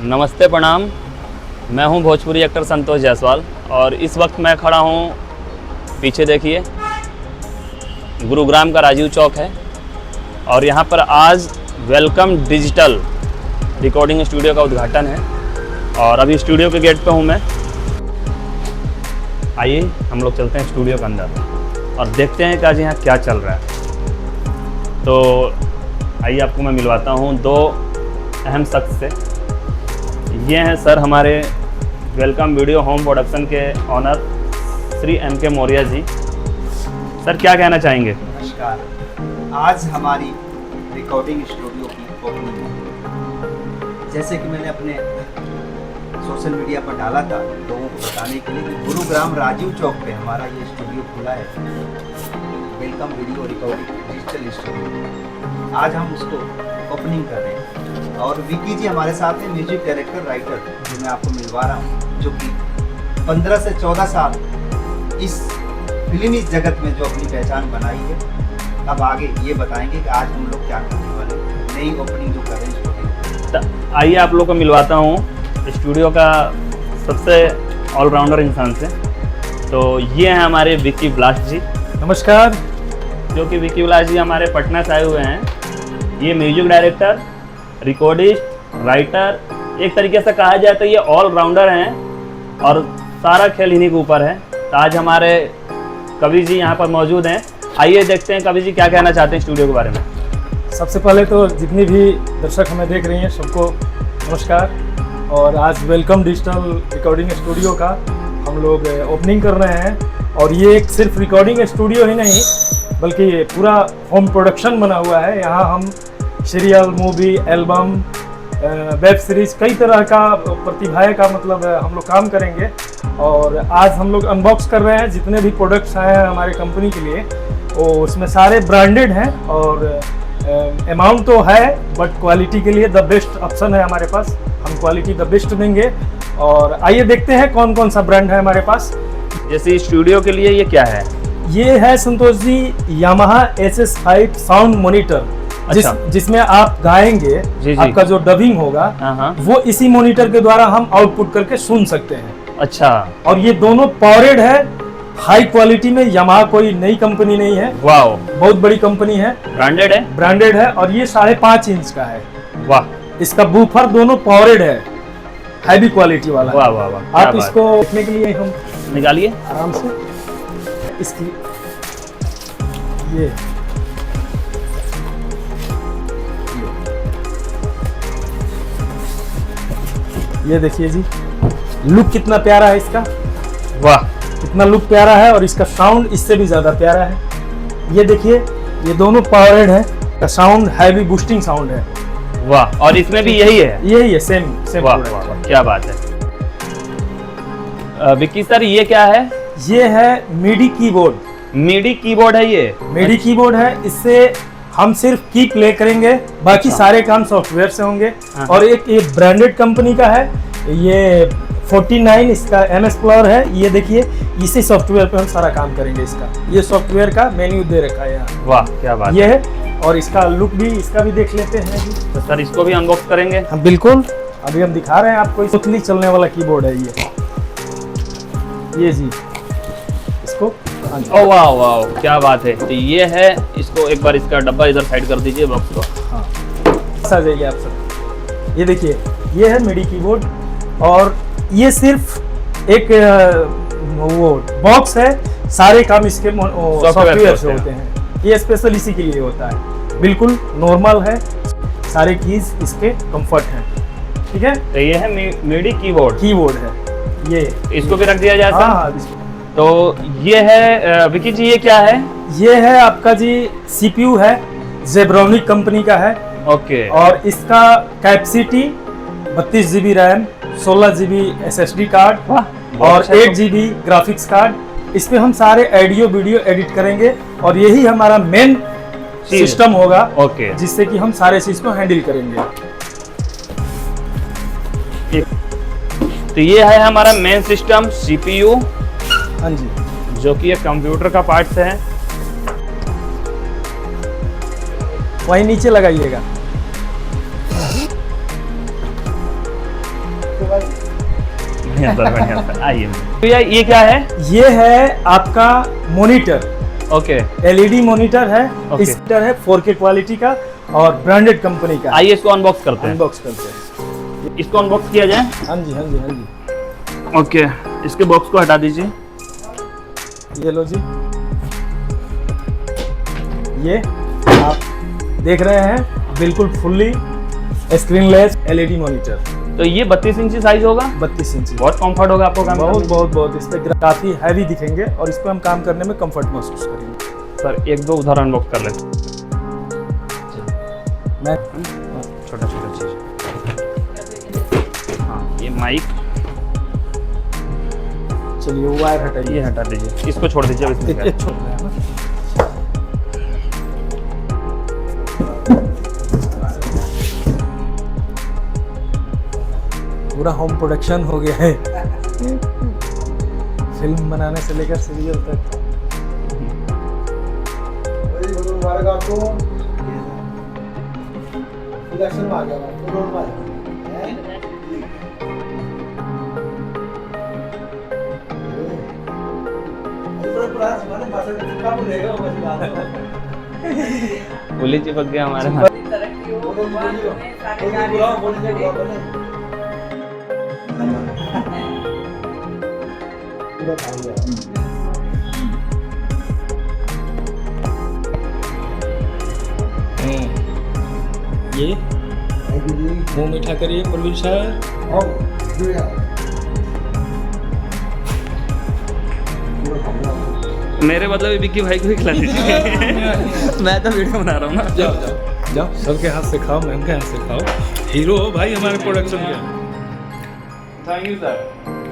नमस्ते प्रणाम। मैं हूं भोजपुरी एक्टर संतोष जायसवाल और इस वक्त मैं खड़ा हूं, पीछे देखिए, गुरुग्राम का राजीव चौक है और यहां पर आज वेलकम डिजिटल रिकॉर्डिंग स्टूडियो का उद्घाटन है और अभी स्टूडियो के गेट पे हूं मैं। आइए हम लोग चलते हैं स्टूडियो के अंदर और देखते हैं कि आज यहाँ क्या चल रहा है। तो आइए आपको मैं मिलवाता हूँ दो अहम शख्स से। ये हैं सर हमारे वेलकम वीडियो होम प्रोडक्शन के honour Shri MK Maurya ji. Sir क्या कहना चाहेंगे? नमस्कार। आज हमारी रिकॉर्डिंग स्टूडियो की ओपनिंग है। जैसे कि मैंने अपने सोशल मीडिया पर डाला था लोगों को बताने के लिए कि गुरुग्राम राजीव चौक पे हमारा ये स्टूडियो खुला है, welcome video recording digital studio. आज हम उसको ओपनिंग कर रहे हैं और विकी जी हमारे साथ हैं, म्यूजिक डायरेक्टर राइटर, जो मैं आपको मिलवा रहा हूँ, जो कि 15 से 14 साल इस फिल्मी जगत में जो अपनी पहचान बनाई है। अब आगे ये बताएंगे कि आज हम लोग क्या करने वाले, नई ओपनिंग जो कर रहे हैं। आइए आप लोग को मिलवाता हूँ स्टूडियो का सबसे ऑलराउंडर इंसान से। तो ये हैं हमारे विकी ब्लास्ट जी। नमस्कार। जो कि विकी ब्लास्ट जी हमारे पटना से आए हुए हैं। ये म्यूजिक डायरेक्टर, रिकॉर्डिस्ट, राइटर, एक तरीके से कहा जाए तो ये ऑलराउंडर हैं और सारा खेल इन्हीं के ऊपर है। तो आज हमारे कवि जी यहाँ पर मौजूद हैं। आइए देखते हैं कवि जी क्या कहना चाहते हैं स्टूडियो के बारे में। सबसे पहले तो जितनी भी दर्शक हमें देख रही हैं सबको नमस्कार। और आज वेलकम डिजिटल रिकॉर्डिंग स्टूडियो का हम लोग ओपनिंग कर रहे हैं और ये एक सिर्फ रिकॉर्डिंग स्टूडियो ही नहीं बल्कि ये पूरा होम प्रोडक्शन बना हुआ है। यहाँ हम serial, movie, album, web series, कई तरह का प्रतिभाएं का मतलब हम लोग काम करेंगे। और आज हम लोग अनबॉक्स कर रहे हैं जितने भी प्रोडक्ट्स आए हैं हमारे कंपनी के लिए, वो उसमें सारे ब्रांडेड हैं और अमाउंट तो है बट क्वालिटी के लिए द बेस्ट ऑप्शन है हमारे पास। हम क्वालिटी द बेस्ट देंगे और आइए देखते हैं कौन कौन सा ब्रांड है हमारे पास। जैसे स्टूडियो के लिए ये क्या है? ये है Santosh ji Yamaha SS5 sound monitor. अच्छा। जिसमें आप गाएंगे, जी। आपका जो डबिंग होगा वो इसी मॉनिटर के द्वारा हम आउटपुट करके सुन सकते हैं। अच्छा। और ये दोनों पावरेड है, हाई क्वालिटी में। यामाहा कोई नई कंपनी नहीं है, वाह, बहुत बड़ी कंपनी है, ब्रांडेड है और ये 5.5 इंच का है। वाह। इसका बूफर दोनों पावरेड है, हैवी क्वालिटी वाला। वाह वाह वाह। आप इसको देखने के लिए हम निकालिए आराम से इसकी ये देखिए जी, लुक कितना प्यारा है इसका। वाह, कितना लुक प्यारा है और इसका साउंड इससे भी ज्यादा प्यारा है। ये देखिए, ये दोनों पावरेड है, का साउंड हैवी बूस्टिंग साउंड है। वाह। और इसमें भी यही है? सेम वाह वाह वाह, क्या बात है। विक्की सर ये क्या है? ये है मिडी कीबोर्ड। मिडी कीबोर्ड है ये? मिडी कीबोर्ड है। इससे हम सिर्फ की प्ले करेंगे, बाकी सारे काम सॉफ्टवेयर से होंगे। और एक ये ब्रांडेड कंपनी का है, ये 49 इसका MS प्लॉर है। ये देखिए, इसी सॉफ्टवेयर पे हम सारा काम करेंगे। इसका ये सॉफ्टवेयर का मेन्यू दे रखा है यहाँ। वाह, क्या बात ये है। और इसका लुक भी, इसका भी देख लेते हैं जी। तो सर इसको भी अनबॉक्स करेंगे? हम बिल्कुल, अभी हम दिखा रहे हैं आपको। स्मूथली चलने वाला कीबोर्ड है ये जी। इसको ओ वाह वाह, क्या बात है। तो ये है, इसको एक बार इसका डब्बा इधर साइड कर दीजिए बॉक्स को। हाँ, आ जाइए आप सब। ये देखिए, ये है मिडी कीबोर्ड और ये सिर्फ एक वो बॉक्स है, सारे काम इसके सॉफ्टवेयर से होते हैं। ये स्पेशल इसी के लिए होता है, बिल्कुल नॉर्मल है, सारे कीज इसके कंफर्ट हैं। ठीक है। तो ये है मिडी कीबोर्ड है ये। इसको भी रख दिया जाए? हाँ। तो ये है विकी जी, ये क्या है? ये है आपका जी CPU है, जेब्रोनिक कंपनी का है। ओके। और इसका capacity 32 GB RAM, 16 GB SSD card और 8 GB ग्राफिक्स कार्ड। इस पे हम सारे ऑडियो वीडियो एडिट करेंगे और यही हमारा मेन सिस्टम होगा। ओके। जिससे कि हम सारे चीज को हैंडल करेंगे। तो ये है हमारा मेन सिस्टम CPU। हाँ जी। जो कि एक कंप्यूटर का पार्ट है। वहीं नीचे लगाइएगा। बढ़िया सर, बढ़िया सर। आइए भैया, ये क्या है? ये है आपका मॉनिटर, ओके, एलईडी मॉनिटर है। Okay. इस मॉनिटर है 4K क्वालिटी का और ब्रांडेड कंपनी का। आइए इसको अनबॉक्स करते हैं। अनबॉक्स करते हैं। इसको अनबॉक्स किया जाए। हाँ जी, हाँ जी, हाँ जी। ओके, इसके बॉक्स को हटा दीजिए। ये लो जी, ये आप देख रहे हैं बिल्कुल फुल्ली स्क्रीनलेस एलईडी मॉनिटर। तो ये 32 इंची साइज होगा, 32 इंची। बहुत कंफर्ट होगा आपको काम करने बहुत में। बहुत बहुत इस पे काफी हैवी दिखेंगे और इस पे हम काम करने में कंफर्ट महसूस करेंगे। सर एक दो उधर अनबॉक्स कर लेते हैं। मैं छोटा छोटा चीज। हाँ, ये माइक, चलिए वायर हटाइए। ये हटा दीजिए, इसको छोड़ दीजिए। अब इसमें क्या है? एक छोड़ रहे हैं ना। पूरा होम प्रोडक्शन हो गया है, फिल्म बनाने से लेकर सीरियल तक। पुलिस चिपक गया हमारे हाथ। ये मुंह मीठा करिए प्रवीण सर। मेरे मतलब ये विक्की भाई को ही खिला दीजिए। मैं तो वीडियो बना रहा हूँ ना। जाओ जाओ जाओ, सबके हाथ से खाओ, मैम के हाथ से खाओ। हीरो हो भाई हमारे प्रोडक्शन के। Thank you sir.